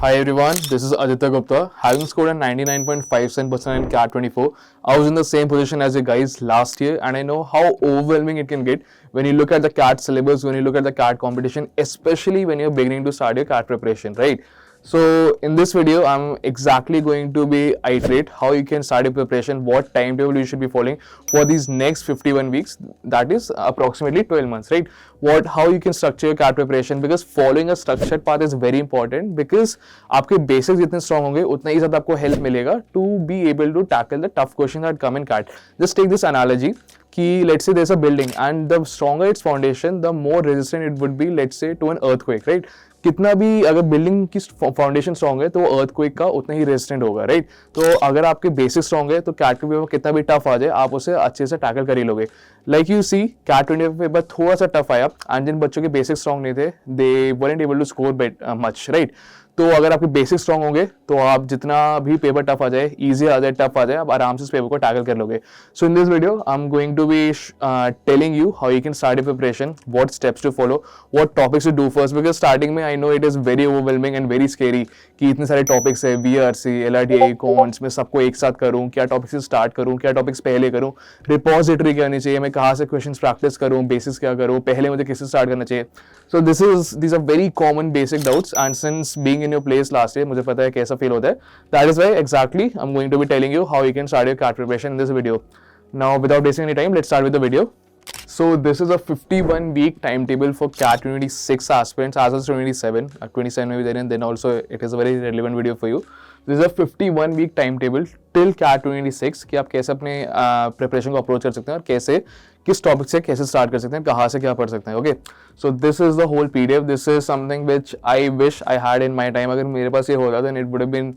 Hi everyone, this is Aditya Gupta. Having scored a 99.57% in CAT 24, I was in the same position as you guys last year, and I know how overwhelming it can get when you look at the CAT syllabus, when you look at the CAT competition, especially when you're beginning to start your CAT preparation, right? So in this video, I'm exactly going to be iterate how you can start your preparation, what timetable you should be following for these next 51 weeks, that is approximately 12 months, right? How you can structure your CAT preparation, because following a structured path is very important, because आपके basics जितने strong होंगे उतना ही ज़्यादा आपको help मिलेगा to be able to tackle the tough questions that come in CAT. Just take this analogy कि let's say there's a building and the stronger its foundation, the more resistant it would be, let's say, to an earthquake, right? कितना भी अगर building की foundation strong है तो वो earthquake का उतना ही रेजिस्टेंट होगा, राइट? तो अगर आपके बेसिक स्ट्रॉन्ग है तो कैट के पेपर कितना भी टफ आ जाए आप उसे अच्छे से टैकल कर ही लोगे. Like you see CAT 20 paper थोड़ा सा टफ आया एंड जिन बच्चों के बेसिक स्ट्रॉन्ग नहीं थे they weren't able to score much, right? तो अगर आपके बेसिक स्ट्रॉन्ग होंगे तो आप जितना भी पेपर टफ आ जाए, इजी आ जाए, टफ आ जाए, आप आराम से इस पेपर को टैकल कर लोगे. So in this video I am going to be telling you how you can start your preparation, what steps to follow, what topics to do first, because starting में I know it is very overwhelming and very scary कि इतने सारे topics है, VRC, एलआरटीआई, cons, मैं सबको एक साथ करूँ, क्या टॉपिक्स से स्टार्ट करूँ, क्या टॉपिक्स पहले करूँ, रिपोजिटरी क्या होनी चाहिए, मैं कहाँ से क्वेश्चन प्रैक्टिस करूँ, बेसिस क्या करूँ, पहले मुझे किससे स्टार्ट करना चाहिए. सो these are very common basic doubts, and since being in your place last year मुझे पता है कैसा फील होता है. That is why exactly I'm going to be telling you how you can start your CAT preparation in this video. Now without wasting any time, let's start with the video. So this is a 51-week timetable for CAT 26 aspirants as of 27. 27 may be there, and then also it is a very relevant video for you. This is a 51-week timetable till CAT 26 कि आप कैसे अपने preparation को approach कर सकते हैं और कैसे किस टॉपिक से कैसे स्टार्ट कर सकते हैं, कहाँ से क्या पढ़ सकते हैं. Okay, so this is the whole PDF. This is something which I wish I had in my time. अगर मेरे पास ये होता then it would have been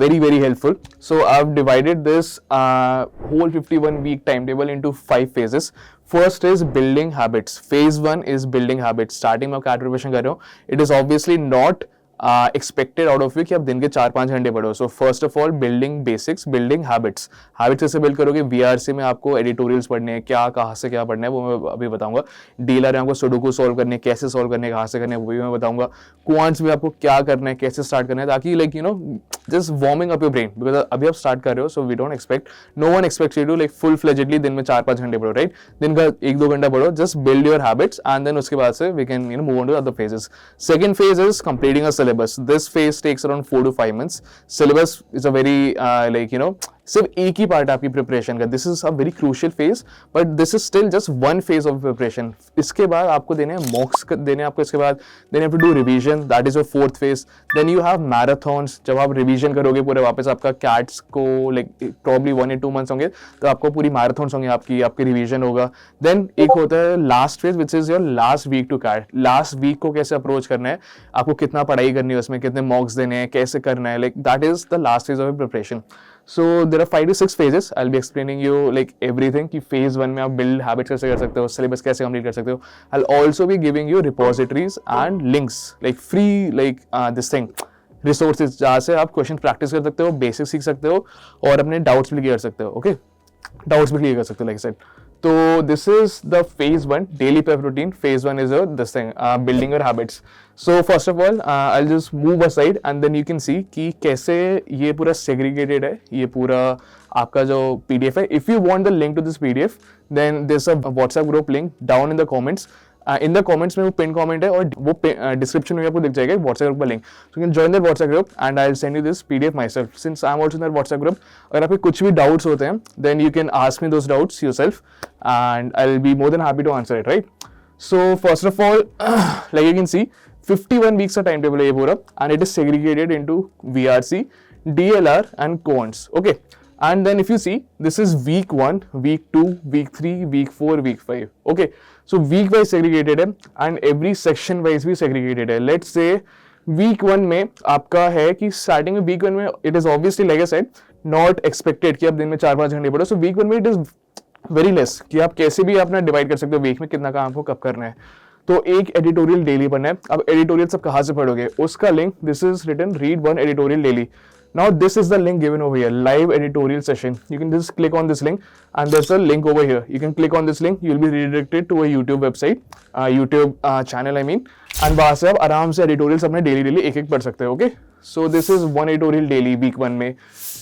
very very helpful. So I've divided this whole 51-week timetable into 5 phases. First is building habits. Phase 1 is building habits. Starting में आप CAT preparation कर रहे हो, it is obviously not expected out of you कि आप दिन के 4-5 घंटे पढ़ो. सो first of all building basics, building habits. Habits कैसे बिल्ड करोगे? वीआरसी में आपको एडिटोरियल्स पढ़ने हैं, क्या कहाँ से क्या पढ़ना है वो मैं अभी बताऊंगा. डीलर में आपको सुडोकू सॉल्व करने, कैसे सॉल्व करने, कहाँ से करने है वो भी मैं बताऊंगा. क्वांट्स में आपको क्या करना है, कैसे स्टार्ट करना है, ताकि like you know just warming up your brain, because अभी आप स्टार्ट कर रहे हो. So we don't expect, no one expects you to like full fledgedly दिन में 4-5 घंटे पढ़ो, राइट? दिन का 1-2 घंटा पढ़ो. Just build your habits and then उसके बाद से we can move on to other phases. Second phase is completing a syllabus. This phase takes around 4 to 5 months. Syllabus is a very सिर्फ एक ही पार्ट आपकी प्रिपरेशन का. This is a very crucial phase, but this is still just one phase of preparation. इसके बाद आपको देने हैं मॉक्स देने, आपको इसके बाद देने to do revision, that is your fourth phase. Then you have marathons. जब आप रिवीजन करोगे पूरे वापस आपका कैट्स को लाइक प्रॉब्ली 1 या 2 मंथ्स होंगे तो आपको पूरी मैराथॉन्स होंगे, आपकी रिवीजन होगा. देन एक होता है last phase which is your last week to CAT. Last week को कैसे अप्रोच करना है, आपको कितना पढ़ाई करनी है, उसमें कितने मॉक्स देने हैं, कैसे करना है, like that is the last phase of preparation. So there are 5 to 6 phases. I'll be explaining you like everything कि phase 1 में आप build habits कैसे कर सकते हो, syllabus कैसे complete कर सकते हो. I'll also be giving you repositories and links like free like this thing resources जहाँ से आप question practice कर सकते हो, basics सीख सकते हो और अपने doubts भी clear कर सकते हो. Okay, doubts भी clear कर सकते हो like I said. So this is the phase 1 daily prep routine. Phase 1 is this thing building your habits. So first of all I'll just move aside and then you can see कि कैसे ये पूरा segregated है, ये पूरा आपका जो PDF है. If you want the link to this PDF then there's a WhatsApp group link down in the comments. In the comments में वो पिन कमेंट है और वो डिस्क्रिप्शन में आपको दिख जाएगा व्हाट्सएप ग्रुप का link. So you can join that WhatsApp group and I will send you this PDF myself since I am also in that WhatsApp group. अगर आपके कुछ भी डाउट्स होते हैं then you can ask me those doubts yourself and I will be more than happy to answer it, right? So first of all like you can see 51 weeks का time table है ये पूरा and it is segregated into VRC, DLR and quants. Okay, and then if you see this is week 1, week 2, week 3, week 4, week 5. okay, so week wise segregated है and every section wise भी segregated है. let's say week 1 में आपका है कि starting में week 1 में it is obviously like I said not expected कि आप दिन में 4-5 घंटे पढ़ो. so week 1 में it is very less कि आप कैसे भी अपना डिवाइड कर सकते हो वीक में कितना काम आपको कब करना है. तो एक एडिटोरियल डेली पढ़ना है. अब एडिटोरियल सब कहाँ से पढ़ोगे, उसका link this is written read 1 editorial daily. Now this is the link given over here, live editorial session. You can just click on this link and there's a link over here. You can click on this link, you'll be redirected to a YouTube website, YouTube channel I mean, and वहाँ से आप आराम से editorials अपने daily एक एक पढ़ सकते हो. Okay, so this is 1 editorial daily week 1 में.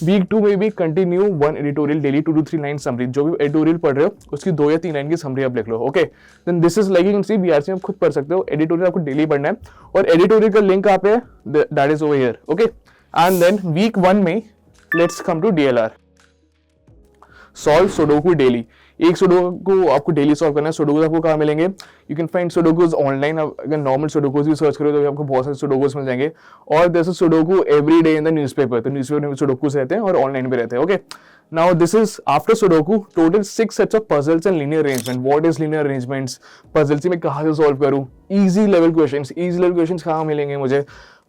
वीक 2 में भी continue 1 editorial daily, 2 to 3 line summary. जो भी एडिटोरियल पढ़ रहे हो उसकी 2 या 3 लाइन की समरी आप लिख लो. Okay, then this is like you can see BRC आप खुद पढ़ सकते हो. एडिटोरियल आपको डेली पढ़ना है और एडिटोरियल का लिंक आप है that is over here. Okay, and then week 1 में let's come to DLR. Solve sudoku daily. एक सुडोकू आपको डेली सॉल्व करना है. सुडोकू आपको कहाँ मिलेंगे? You can find sudokus online. अगर नॉर्मल सुडोकूज भी सर्च करो तो आपको बहुत सारे सुडोकूज मिल जाएंगे. और this is sudoku every day in the newspaper. तो न्यूज़पेपर में सुडोकूज रहते हैं और ऑनलाइन भी रहते हैं. Okay, now this is after sudoku total 6 sets of puzzles and linear arrangement. What is linear arrangements? Puzzles में कहाँ से सॉल्व करूँ? Easy level questions. Easy level questions कहाँ मिलेंगे मुझे?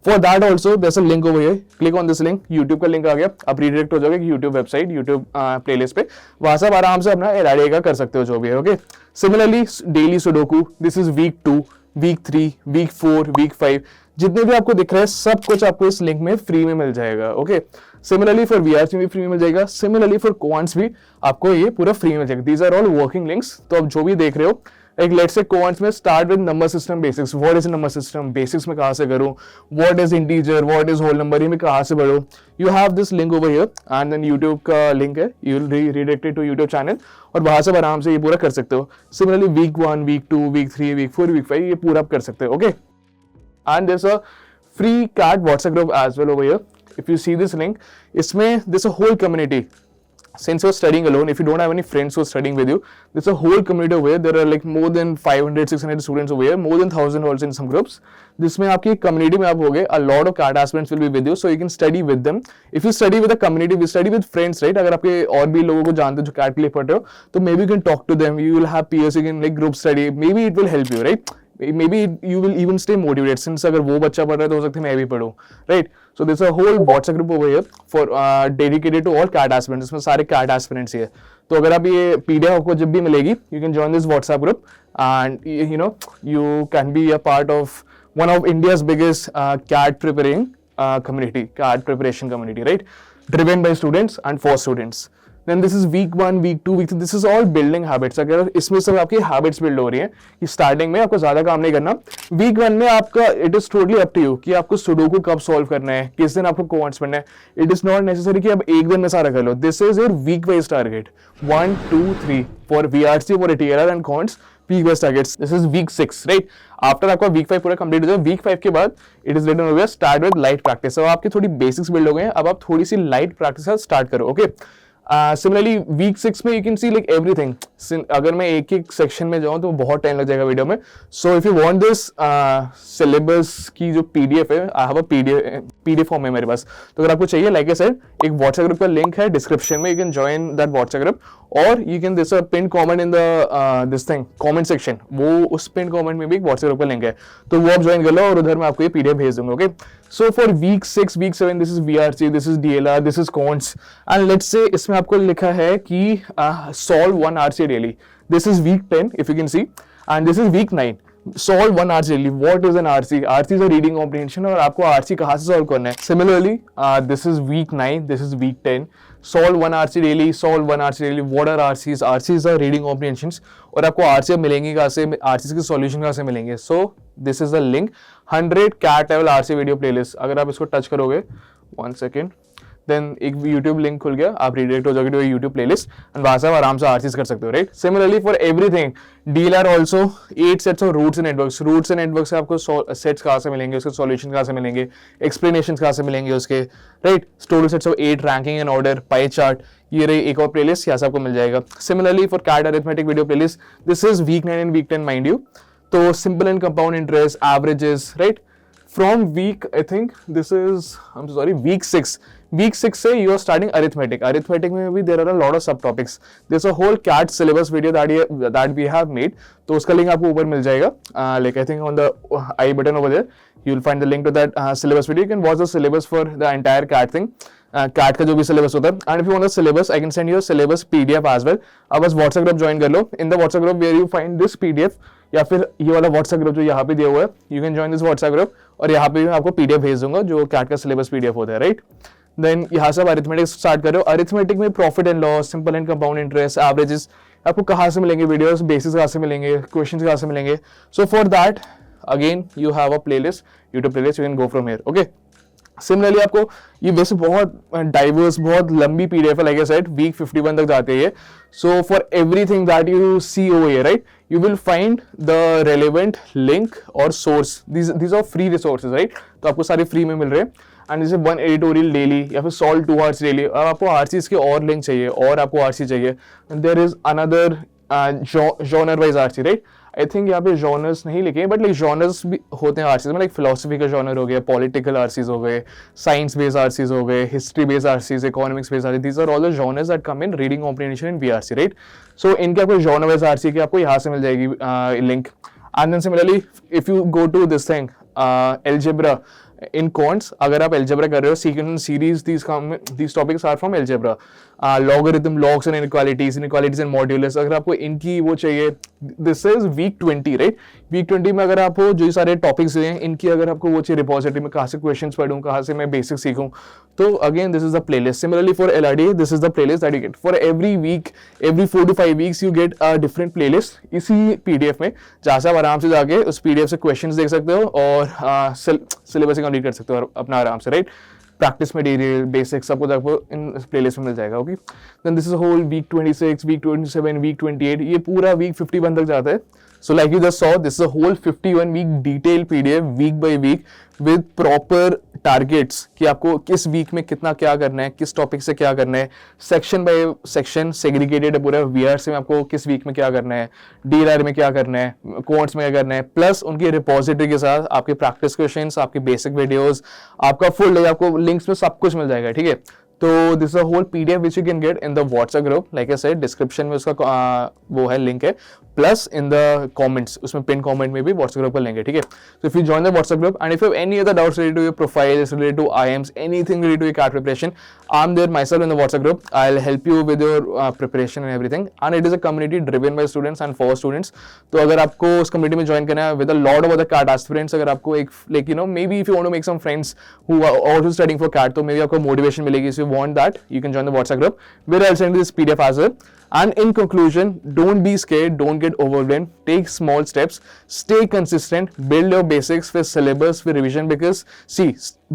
For that also there's a link over here. Click on this link. YouTube का link आ गया. आप रीडायरेक्ट हो जाओगे YouTube वेबसाइट, YouTube प्लेलिस्ट पे. वहां से आप आराम से अपना एलआरडीए का कर सकते हो जो भी है. Okay, similarly daily sudoku. This is week 2, week 3, week 4, week 5. जितने भी आपको दिख रहा है सब कुछ आपको इस लिंक में फ्री में मिल जाएगा. ओके, सिमिलरली फॉर वीआरसी भी फ्री में मिल जाएगा. सिमिलरली फॉर क्वांट्स भी आपको ये पूरा फ्री में मिल जाएगा. These are all working links. तो आप जो भी देख रहे हो, एक लेट्स से क्वांट्स में start with number system basics. What is number system basics में कहां से करूं? What is integer, what is whole number, ये में कहां से पढ़ूं? You have this link over here and then YouTube का लिंक है. You will redirected to YouTube channel और वहां से आराम से ये पूरा कर सकते हो. Similarly week 1, week 2, week 3, week 4, week 5 ये पूरा आप कर सकते हो. Okay, and there is a free CAT WhatsApp group as well over here. If you see this link, इसमें there is a whole community. Since you're studying alone, if you don't have any friends who are studying with you, there's a whole community over here. There are like more than 500, 600 students over here, more than 1,000 also in some groups. जिसमें आपकी community में आप होगे, a lot of CAT aspirants will be with you, so you can study with them. If you study with a community, we study with friends, right? अगर आपके और भी लोगों को जानते हो जो CAT के लिए पढ़ रहे हो, तो maybe you can talk to them. You will have peers, you can like group study. Maybe it will help you, right? Maybe you will even stay motivated. Since अगर वो बच्चा पढ़ रहा है तो हो सकता है मैं भी पढ़ूं, right? So there's a whole WhatsApp group over here for dedicated to all CAT aspirants. इसमें सारे CAT aspirants ही है. तो अगर आप ये PDF आपको जब भी मिलेगी, you can join this WhatsApp group and you know you can be a part of one of India's biggest CAT preparing community, CAT preparation community, right? Driven by students and for students. Then this is week 1, week 2, week 3. This is all building habits. अगर इसमें सब आपकी habits build हो रही हैं कि starting में आपको ज्यादा काम नहीं करना. वीक 1 में आपका it is totally up to you कि आपको सुडोकू कब सॉल्व करना है, किस दिन आपको क्वांट्स पढ़ना है. इट इज नॉट नेसेसरी कि आप एक दिन में सारा कर लो. This is your week wise target. 1, 2, 3 for VRC, for TLR and quants, week wise targets. This is week 6, right? After आपका वीक 5 पूरा कंप्लीट हो जाए, वीक 5 के बाद it is written over start with light practice. अब आपकी थोड़ी basics build हो गए हैं, अब आप थोड़ी सी लाइट प्रैक्टिस स्टार्ट करो. ओके, सिमिलरली वीक 6 में you can C like everything. अगर मैं एक एक सेक्शन में जाऊं तो बहुत टाइम लग जाएगा वीडियो में. So if you want this syllabus की जो पीडीएफ है, I have a PDF form है मेरे पास. तो अगर आपको चाहिए, लाइक आई सेड, एक व्हाट्सएप ग्रुप का लिंक है डिस्क्रिप्शन में. You can join that WhatsApp group और you can this pin comment in the this thing comment section. वो उस पिन कमेंट में भी एक व्हाट्सएप ग्रुप का लिंक है, तो वो आप ज्वाइन कर लो और उधर मैं आपको ये पीडीएफ भेज दूंगा. Okay, so for week 6, week 7 this is VRC, this is DLR, this is quants and let's say इसमें आपको लिखा है कि solve 1 RC daily. This is week 10, if you can see, and this is week 9. Solve 1 RC daily. What is an RC? RC is a reading comprehension और आपको RC कहाँ से solve करना है. Similarly, this is week 9, this is week 10. Solve 1 RC daily, solve 1 RC daily. What are RCs? RCs are reading comprehensions और आपको RC मिलेंगी कहाँ से? RCs के solution कहाँ से मिलेंगे? So this is the link. 100 CAT level RC video playlist. अगर आप इसको touch करोगे, 1 second. देन एक YouTube लिंक खुल गया, आप रिडायरेक्ट हो जाओगे टू YouTube प्लेलिस्ट एंड वहां से आप आराम से आरसीज कर सकते हो, right? Similarly for everything, DLR also 8 sets of routes and networks. Routes and networks से आपको सेट्स कहां से मिलेंगे, उसके सॉल्यूशन कहां से मिलेंगे, एक्सप्लेनेशंस कहां से मिलेंगे उसके, right? Total sets of 8, ranking and order, pie chart, ये रही एक और प्लेलिस्ट, यहाँ से आपको मिल जाएगा. Similarly for CAT arithmetic video playlist, this is week 9 and week 10 mind you. तो simple and compound interest, averages, right? From week, I think this is, I'm sorry, week 6. Week 6 से you are starting arithmetic. Arithmetic में भी there are a lot of subtopics. There's a whole CAT syllabus video that we have made. तो उसका link आपको ऊपर मिल जाएगा. Like I think on the I button over there, you will find the link to that syllabus video. You can watch the syllabus for the entire CAT thing. CAT का जो भी syllabus होता है. And if you want the syllabus, I can send you a syllabus PDF as well. आप बस WhatsApp group join कर लो. In the WhatsApp group where you find this PDF, या फिर ये वाला व्हाट्सएप ग्रुप जो यहाँ पे दिया हुआ है, you can join this WhatsApp group और यहाँ पे मैं आपको पीडीएफ भेज दूंगा जो कैट का सिलेबस पीडीएफ होता है, राइट? देन यहाँ से आप अरिथमेटिक स्टार्ट करो. अरिथमेटिक में profit and loss, simple and compound interest, averages आपको कहाँ से मिलेंगे, वीडियोस, बेसिस कहाँ से मिलेंगे, क्वेश्चंस कहाँ से मिलेंगे. So for that again you have a playlist, YouTube playlist, you can go from here. Okay, similarly आपको ये वैसे बहुत डाइवर्स, बहुत लंबी पीडीएफ है, लाइक आई सेड वीक 51 तक जाती है. So for everything that you see over here, right, you will find the relevant link or source. These are free resources, right? तो आपको सारे फ्री में मिल रहे हैं. एंड जैसे 1 एडिटोरियल डेली या फिर सॉल्व 2 आवर्स डेली. अब आपको आरसीज के और लिंक चाहिए और आपको आरसी चाहिए, there is another genre wise RC, right. I think यहाँ पे जॉनर्स नहीं लिखे, बट लाइक जॉनर्स भी होते हैं आरसीज में, लाइक फिलोसफी का जॉनर हो गया, पॉलिटिकल आरसीज हो गए, साइंस बेस्ड आरसीज हो गए, history based RCs, economics based RCs. These are all the genres that come in reading comprehension in BRC, right. So इनके आपको जॉनर वाइज आरसी की आपको यहाँ से मिल जाएगी link. And then similarly if you go to this thing algebra in quants, अगर आप algebra कर रहे हो, secant series, these topics are from algebra. Logarithm, logs and inequalities and modulus, अगर आपको इनकी वो चाहिए, this is week 20, right? week 20 में अगर आपको जो सारे topics हैं इनकी अगर आपको वो चाहिए repository में कहाँ से questions पढ़ूँ, कहाँ से मैं basic सीखूँ, तो again this is the playlist. Similarly for LRD, this is the playlist that you get for every week, every 4 to 5 weeks you get a different playlist इसी PDF में, जहाँ से आप आराम से जाके उस PDF से questions देख सकते हो और syllabus कंप्लीट कर सकते हो अपना आराम से, राइट. प्रैक्टिस मटेरियल, बेसिक्स, सब कुछ आपको इन प्लेलिस्ट में मिल जाएगा. Okay, then this is whole week 26, week 27, week 28, ये पूरा वीक 51 तक जाता है. So like you just saw, this is a whole 51 week detail PDF week by week with proper targets कि आपको किस वीक में कितना क्या करना है, किस टॉपिक से क्या करना है, सेक्शन बाय सेक्शन सेग्रीगेटेड है पूरा. वीआरसी में आपको किस वीक में क्या करना है, डीआरआर में क्या करना है, कोर्ट्स में क्या करना है, प्लस उनकी रिपोजिटरी के साथ आपके प्रैक्टिस क्वेश्चंस, आपके बेसिक वीडियोस, आपका फुल, आपको लिंक्स में सब कुछ मिल जाएगा, ठीक है. तो this a whole PDF which you can get in the WhatsApp group, like I said description में उसका वो है लिंक है, प्लस इन द कमेंट्स, उसमें पिन कमेंट में भी व्हाट्सएप ग्रुप का लिंक है, ठीक है. So if you join the WhatsApp group and if you have any other doubts related to your profiles, related to IIMs, anything related to your CAT preparation, I am there myself in the WhatsApp group. I'll help you with your preparation and everything. And it is a community driven by students and for students. तो अगर आपको उस community में join करना है with a lot of other CAT aspirants, अगर आपको एक like you know maybe if you want to make some friends who are also studying for CAT, तो maybe आपको motivation मिलेगी. If you want that, you can join the WhatsApp group where I'll send you this PDF as well. And in conclusion, don't be scared, don't get overwhelmed, take small steps, stay consistent, build your basics with syllabus, with revision, because see,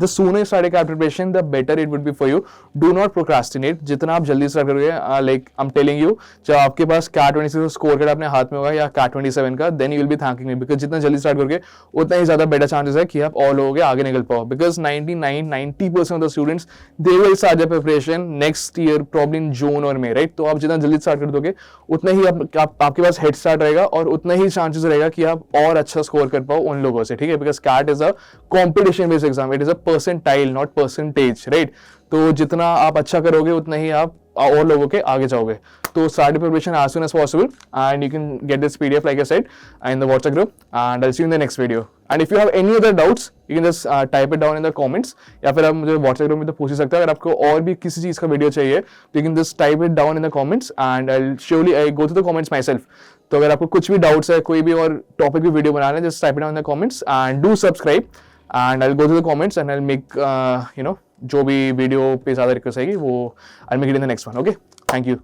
the sooner you start CAT preparation, the better it would be for you. Do not procrastinate. जितना आप जल्दी start करोगे, like I'm telling you, जब आपके पास CAT 26 का score card अपने हाथ में होगा या CAT 27 का, then you will be thanking me, because जितना जल्दी start करोगे उतना ही ज़्यादा better chances है कि आप और लोगों के आगे निकल पाओ. Because 90% of the students, they will start their preparation next year, probably in June or May, right? तो आप जितना जल्दी स्टार्ट कर दोगे उतना ही आपके पास हेड स्टार्ट रहेगा और उतना ही चांसेस रहेगा कि आप और अच्छा स्कोर कर पाओ उन लोगों से, ठीक है. Because CAT is a competition based exam, it is a percentile not percentage, right. तो जितना आप अच्छा करोगे उतना ही आप और लोगों के आगे जाओगे. तो start preparation as soon as possible and you can get this PDF like I said in the WhatsApp group, and I'll see you in the next video. And if you have any other doubts, you can just type it down in the comments, या फिर आप मुझे WhatsApp group में तो पूछ ही सकते हैं. अगर आपको और भी किसी चीज़ का वीडियो चाहिए तो you can just type it down in the comments and I'll surely go through the comments myself. तो अगर आपको कुछ भी डाउट्स है, कोई भी और टॉपिक भी वीडियो बनाना है, just type it down in the comments and do subscribe and I'll go through the comments and I'll make जो भी वीडियो पे ज़्यादा रिक्वेस्ट आएगी वो I'll make it in the next one. Okay, thank you.